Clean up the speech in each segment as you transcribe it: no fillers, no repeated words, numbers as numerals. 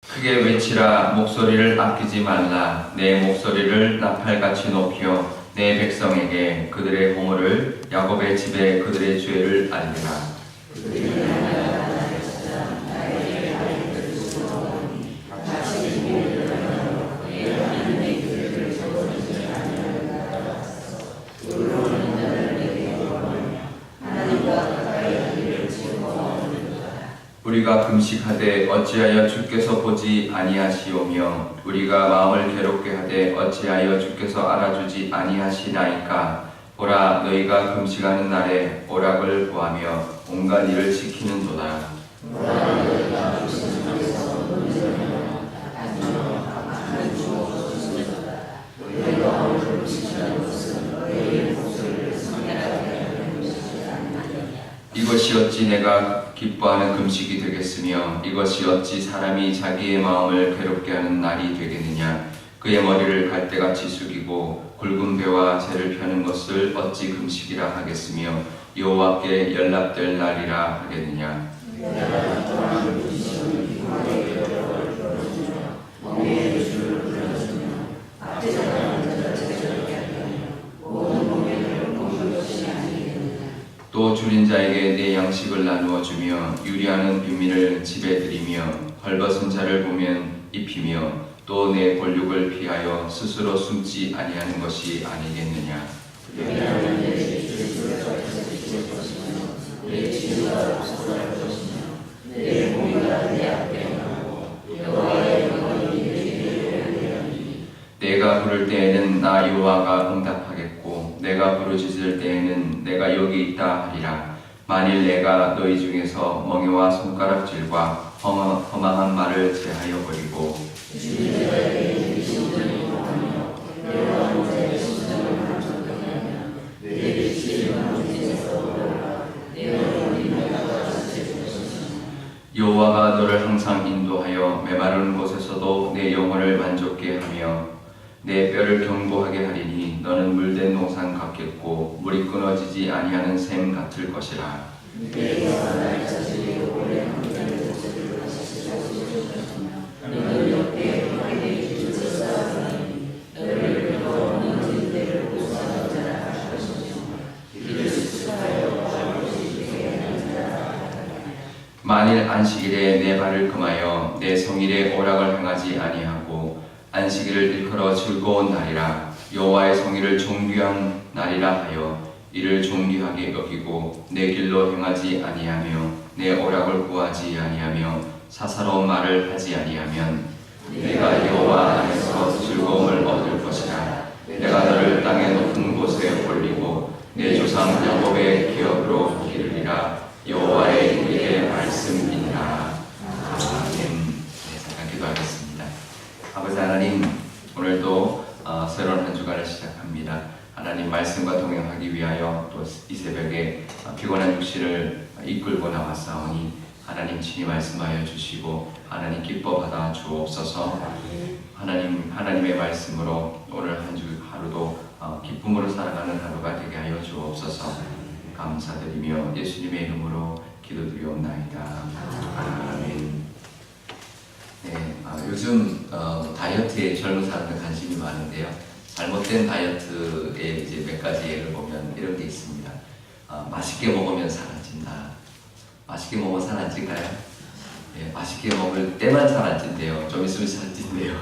크게 외치라. 목소리를 아끼지 말라. 내 목소리를 나팔같이 높여 내 백성에게 그들의 허물을, 야곱의 집에 그들의 죄를 알리라. 우리가 금식하되 어찌하여 주께서 보지 아니하시오며 우리가 마음을 괴롭게 하되 어찌하여 주께서 알아주지 아니하시나이까. 보라, 너희가 금식하는 날에 오락을 구하며 온갖 일을 지키는도다. 이것이 어찌 내가 기뻐하는 금식이 되겠으며 이것이 어찌 사람이 자기의 마음을 괴롭게 하는 날이 되겠느냐. 그의 머리를 갈대같이 숙이고 굵은 배와 재를 펴는 것을 어찌 금식이라 하겠으며 여호와께 연락될 날이라 하겠느냐. 또 줄인 자에게 내 양식을 나누어 주며 유리하는 빈민을 집에 들이며 헐벗은 자를 보면 입히며 또 내 권력을 피하여 스스로 숨지 아니하는 것이 아니겠느냐. 내가 부를 때에는 나 여호와가 응답하겠고 내가 부르짖을 때에는 내가 여기 있다 하리라. 만일 내가 너희 중에서 멍에와 손가락질과 허망한 말을 제하여 버리고 여호와가 너를 항상 인도하여 메마른 곳에서도 내 영혼을 만족케 하며 내 뼈를 견고하게 하리니 너는 물된 동산 같겠고 물이 끊어지지 아니하는 샘 같을 것이라. 만일 안식일에 내 발을 금하여 내 성일에 오락을 행하지 아니하고 안식일을 일컬어 즐거운 날이라 여호와의 성일을 존귀한 날이라 하여 이를 존귀하게 여기고 내 길로 행하지 아니하며 내 오락을 구하지 아니하며 사사로운 말을 하지 아니하면 내가 여호와 안에서 즐거움을 얻을 것이라. 내가 너를 땅의 높은 곳에 올리고 내 조상 야곱의 기업으로 기르리라. 여호와의 우리의 말씀이니라. 아멘. 네, 잠깐 기도하겠습니다. 아버지 하나님, 오늘도 새로운 한 주간을 시작합니다. 하나님 말씀과 동행하기 위하여 또 이 새벽에 피곤한 육신을 이끌고 나왔사오니 하나님 친히 말씀하여 주시고 하나님 기뻐 받아 주옵소서. 하나님의 말씀으로 오늘 한 주 하루도 기쁨으로 살아가는 하루가 되게 하여 주옵소서. 감사드리며 예수님의 이름으로 기도드리옵나이다. 아멘. 네, 요즘 다이어트에 젊은 사람들 관심이 많은데요. 잘못된 다이어트의 이제 몇 가지 예를 보면 이런 게 있습니다. 맛있게 먹으면 살 안 찐다. 맛있게 먹으면 살 안 찔까요? 네, 맛있게 먹을 때만 살 안 찐대요. 좀 있으면 살 찐대요.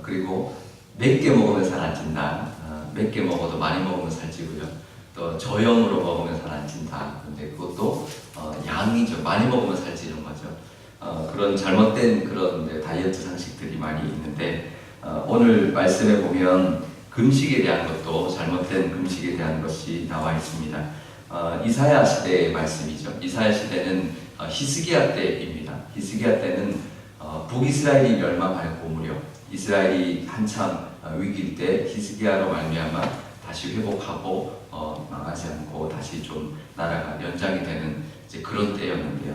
그리고 맵게 먹으면 살 안 찐다. 맵게 먹어도 많이 먹으면 살 찌고요. 또 저염으로 먹으면 살 안 찐다. 근데 그것도 양이죠. 많이 먹으면 살 찌는 거죠. 그런 잘못된 그런 다이어트 상식들이 많이 있는데 오늘 말씀에 보면 금식에 대한 것도 잘못된 금식에 대한 것이 나와 있습니다. 이사야 시대의 말씀이죠. 이사야 시대는 히스기야 때입니다. 히스기야 때는 북이스라엘이 멸망할 무렵 이스라엘이 한참 위기일 때 히스기야로 말미암아 다시 회복하고 망하지 않고 다시 좀 나라가 연장이 되는 이제 그런 때였는데요.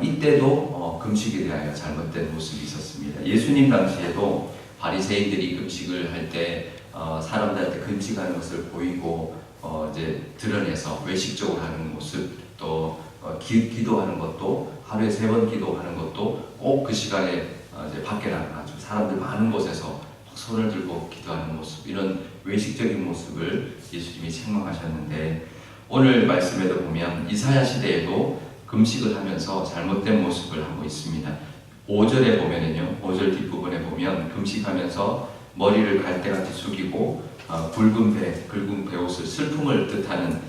이때도 금식에 대하여 잘못된 모습이 있었습니다. 예수님 당시에도 바리새인들이 금식을 할 때 사람들한테 금식하는 것을 보이고 이제 드러내서 외식적으로 하는 모습 또 기도하는 것도 하루에 3번 기도하는 것도 꼭 그 시간에 이제 밖에 나가서 사람들 많은 곳에서 손을 들고 기도하는 모습, 이런 외식적인 모습을 예수님이 책망하셨는데, 오늘 말씀에도 보면 이사야 시대에도 금식을 하면서 잘못된 모습을 하고 있습니다. 5절에 보면은요, 5절 뒷부분에 보면 금식하면서 머리를 갈대같이 숙이고 굵은 베옷을, 슬픔을 뜻하는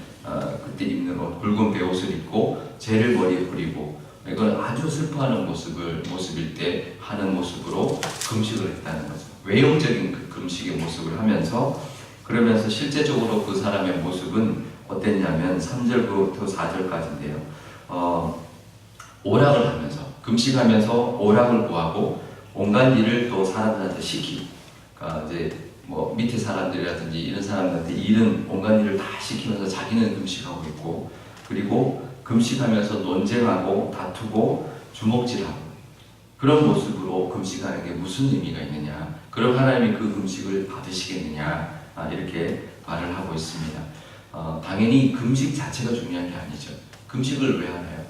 그때 입는 옷, 굵은 베옷을 입고 재를 머리에 뿌리고, 이건 아주 슬퍼하는 모습일 때 하는 모습으로 금식을 했다는 거죠. 외형적인 그 금식의 모습을 하면서, 그러면서 실제적으로 그 사람의 모습은 어땠냐면 3절부터 4절까지인데요. 오락을 하면서, 금식하면서 오락을 구하고 온갖 일을 또 사람들한테 시키고, 그러니까 이제 뭐 밑에 사람들이라든지 이런 사람들한테 일은 온갖 일을 다 시키면서 자기는 금식하고 있고, 그리고 금식하면서 논쟁하고 다투고 주먹질하고, 그런 모습으로 금식하는 게 무슨 의미가 있느냐, 그럼 하나님이 그 금식을 받으시겠느냐, 이렇게 말을 하고 있습니다. 당연히 금식 자체가 중요한 게 아니죠. 금식을 왜 하나요?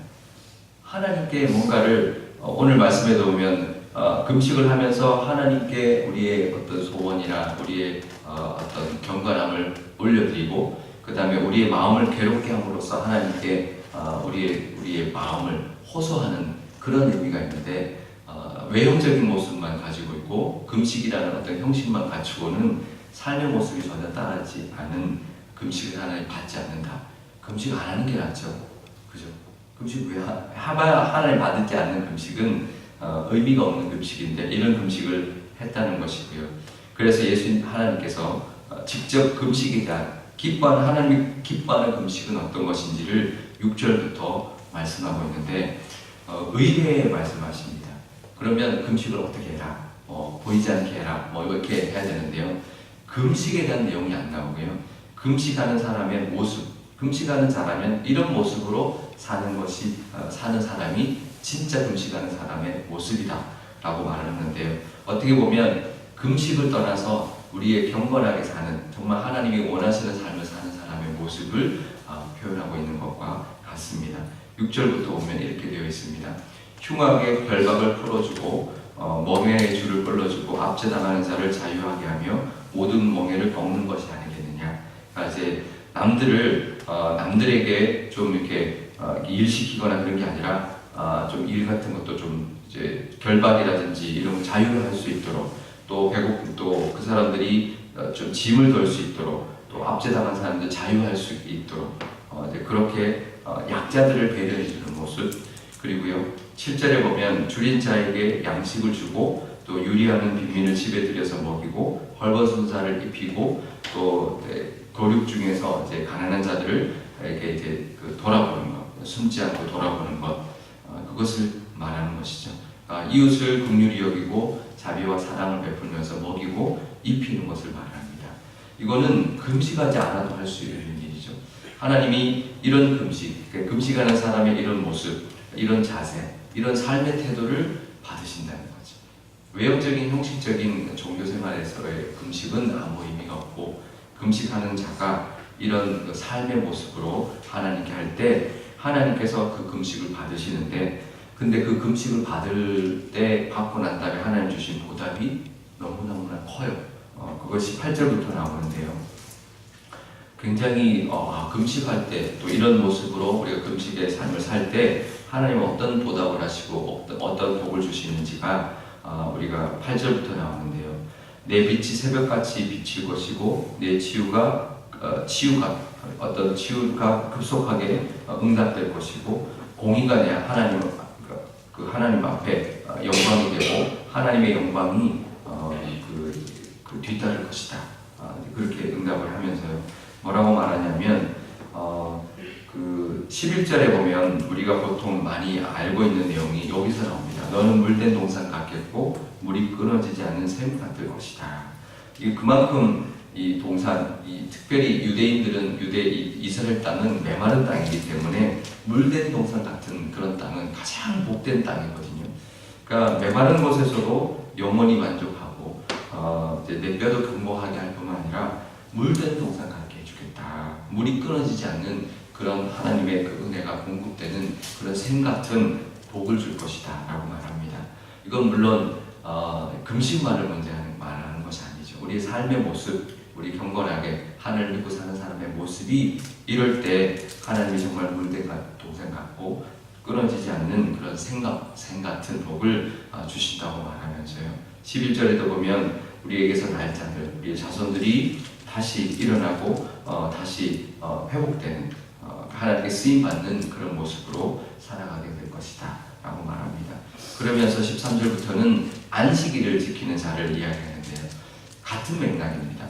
하나님께 뭔가를, 오늘 말씀에도 보면 금식을 하면서 하나님께 우리의 어떤 소원이나 우리의 어떤 경건함을 올려드리고, 그 다음에 우리의 마음을 괴롭게 함으로써 하나님께 우리의 마음을 호소하는 그런 의미가 있는데, 외형적인 모습만 가지고 있고 금식이라는 어떤 형식만 갖추고는 삶의 모습이 전혀 따르지 않은 금식을 하나님 받지 않는다. 금식 안 하는 게 낫죠. 그죠? 금식 왜 하봐야 하나님 받지 않는 금식은 의미가 없는 금식인데, 이런 금식을 했다는 것이고요. 그래서 하나님께서 직접 금식에 대한 하나님이 기뻐하는 금식은 어떤 것인지를 6절부터 말씀하고 있는데, 의례에 말씀하십니다. 그러면 금식을 어떻게 해라, 보이지 않게 해라, 이렇게 해야 되는데요. 금식에 대한 내용이 안 나오고요. 금식하는 사람의 모습, 금식하는 자라면 이런 모습으로 사는 사람이 진짜 금식하는 사람의 모습이다 라고 말을 하는데요. 어떻게 보면 금식을 떠나서 우리의 경건하게 사는, 정말 하나님이 원하시는 삶을 사는 사람의 모습을 표현하고 있는 것과 같습니다. 6절부터 보면 이렇게 되어 있습니다. 흉악의 결박을 풀어주고 멍에의 줄을 끌어주고 압제당하는 자를 자유하게 하며 모든 멍에를 꺾는 것이 아니겠느냐. 그러니까 이제 남들에게 좀 이렇게 일시키거나 그런 게 아니라 좀 일 같은 것도 좀 이제 결박이라든지 이런 걸 자유할 수 있도록, 또 배고픔, 또 그 사람들이 좀 짐을 덜 수 있도록, 또 압제당한 사람들 자유할 수 있도록 이제 그렇게 약자들을 배려해 주는 모습. 그리고요, 7절에 보면 줄인 자에게 양식을 주고, 또 유리하는 빈민을 집에 들여서 먹이고, 헐벗은 자를 입히고, 또 도륙 중에서 이제 가난한 자들을 이렇게 이제 돌아보는 것, 숨지 않고 돌아보는 것, 그것을 말하는 것이죠. 이웃을 긍휼히 여기고 자비와 사랑을 베풀면서 먹이고 입히는 것을 말합니다. 이거는 금식하지 않아도 할 수 있는 일이죠. 하나님이 이런 금식하는 사람의 이런 모습, 이런 자세, 이런 삶의 태도를 받으신다는 거죠. 외형적인 형식적인 종교생활에서의 금식은 아무 의미가 없고, 금식하는 자가 이런 삶의 모습으로 하나님께 할 때 하나님께서 그 금식을 받으시는데, 근데 그 금식을 받고 난 다음에 하나님 주신 보답이 너무너무나 커요. 그것이 8절부터 나오는데요. 굉장히 금식할 때, 또 이런 모습으로 우리가 금식의 삶을 살 때 하나님은 어떤 보답을 하시고 어떤 복을 주시는지가 우리가 8절부터 나오는데요. 내 빛이 새벽같이 비칠 것이고 내 치유가 급속하게 응답될 것이고, 공의가 내 하나님 앞에 영광이 되고 하나님의 영광이 뒤따를 것이다. 그렇게 응답을 하면서요. 뭐라고 말하냐면 11절에 보면 우리가 보통 많이 알고 있는 내용이 여기서 나옵니다. 너는 물된 동산 같겠고 물이 끊어지지 않는 샘 같을 것이다. 그만큼 이 동산, 특별히 유대인들은 이스라엘 땅은 메마른 땅이기 때문에 물된 동산 같은 그런 땅은 가장 복된 땅이거든요. 그러니까 메마른 곳에서도 영원히 만족하고 내 뼈도 근고하게 할 뿐만 아니라 물된 동산 같게 해주겠다. 물이 끊어지지 않는 그런 하나님의 그 은혜가 공급되는 그런 샘 같은 복을 줄 것이다 라고 말합니다. 이건 물론 금식만을 먼저 말하는 것이 아니죠. 우리의 삶의 모습, 우리 경건하게 하나님을 믿고 사는 사람의 모습이 이럴 때 하나님이 정말 물된 동생 같고 끊어지지 않는 그런 생 같은 복을 주신다고 말하면서요. 11절에도 보면 우리에게서 날 자들, 우리의 자손들이 다시 일어나고 다시 회복되는 하나님께 쓰임받는 그런 모습으로 살아가게 될 것이다 라고 말합니다. 그러면서 13절부터는 안식일을 지키는 자를 이야기하는데요. 같은 맥락입니다.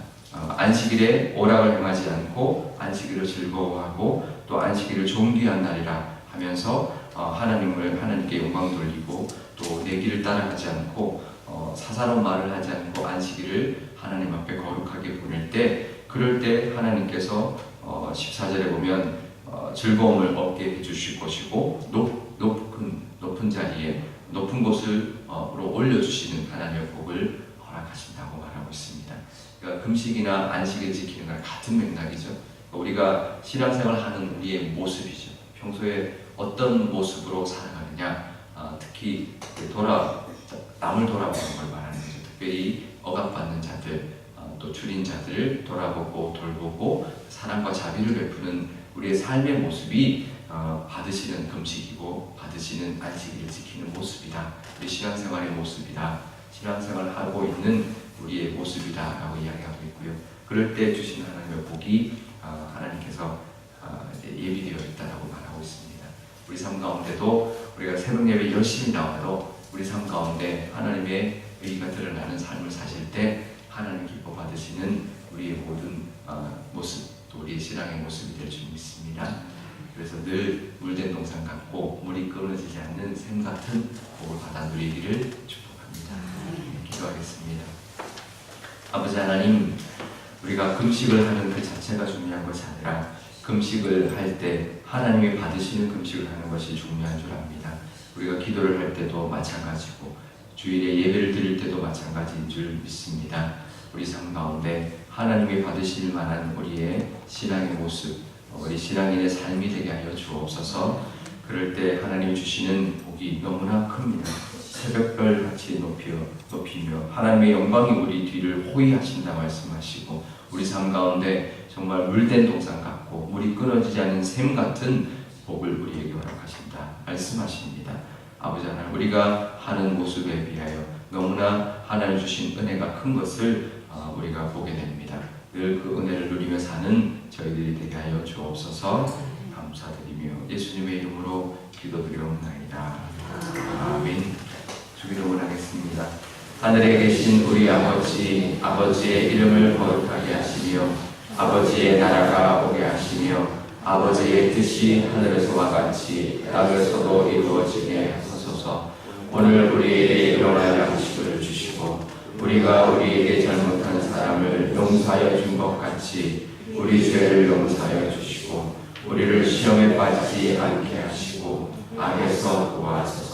안식일에 오락을 행하지 않고 안식일을 즐거워하고 또 안식일을 존귀한 날이라 하면서 하나님께 영광 돌리고 또 내 길을 따라가지 않고 사사로운 말을 하지 않고 안식일을 하나님 앞에 거룩하게 보낼 때, 그럴 때 하나님께서 14절에 보면 즐거움을 얻게 해주실 것이고 높은 자리에 높은 곳으로 올려주시는 하나님의 복을 허락하신다고 말하고 있습니다. 그러니까 금식이나 안식을 지키는 거랑 같은 맥락이죠. 우리가 신앙생활을 하는 우리의 모습이죠. 평소에 어떤 모습으로 살아가느냐, 특히 남을 돌아보는 걸 말하는 거죠. 특별히 억압받는 자들, 또 줄인 자들을 돌아보고 돌보고 사랑과 자비를 베푸는 우리의 삶의 모습이 받으시는 금식이고 받으시는 안식일을 지키는 모습이다. 우리 신앙생활의 모습이다. 신앙생활을 하고 있는 우리의 모습이다 라고 이야기하고 있고요. 그럴 때 주신 하나님의 복이 하나님께서 예비되어 있다라고 말하고 있습니다. 우리 삶 가운데도 우리가 새벽 예배 열심히 나와도 우리 삶 가운데 하나님의 의가 드러나는 삶을 사실 때 하나님 기뻐 받으시는 우리의 모든 모습, 또 우리의 신앙의 모습이 될 줄 믿습니다. 그래서 늘 물된 동산 같고 물이 끊어지지 않는 샘 같은 복을 받아 누리기를 축복합니다. 기도하겠습니다. 아버지 하나님, 우리가 금식을 하는 그 자체가 중요한 것이 아니라 금식을 할 때 하나님이 받으시는 금식을 하는 것이 중요한 줄 압니다. 우리가 기도를 할 때도 마찬가지고 주일에 예배를 드릴 때도 마찬가지인 줄 믿습니다. 우리 삶 가운데 하나님이 받으실 만한 우리의 신앙의 모습, 우리 신앙인의 삶이 되게 하여 주옵소서. 그럴 때 하나님이 주시는 복이 너무나 큽니다. 새벽별 같이 높이며 하나님의 영광이 우리 뒤를 호위하신다 말씀하시고 우리 삶 가운데 정말 물된 동산 같고 물이 끊어지지 않는 샘 같은 복을 우리에게 허락하신다 말씀하십니다. 아버지 하나님, 우리가 하는 모습에 비하여 너무나 하나님 주신 은혜가 큰 것을 우리가 보게 됩니다. 늘 그 은혜를 누리며 사는 저희들이 되게 하여 주옵소서. 감사드리며 예수님의 이름으로 기도드리옵나이다. 아멘. 주기도문 하겠습니다. 하늘에 계신 우리 아버지, 아버지의 이름을 거룩하게 하시며 아버지의 나라가 오게 하시며 아버지의 뜻이 하늘에서와 같이 땅에서도 이루어지게 하소서. 오늘 우리에게 일용할 양식을 주시고 우리가 우리에게 잘못한 사람을 용서하여 준 것 같이 우리 죄를 용서하여 주시고 우리를 시험에 빠지지 않게 하시고 악에서 구하소서.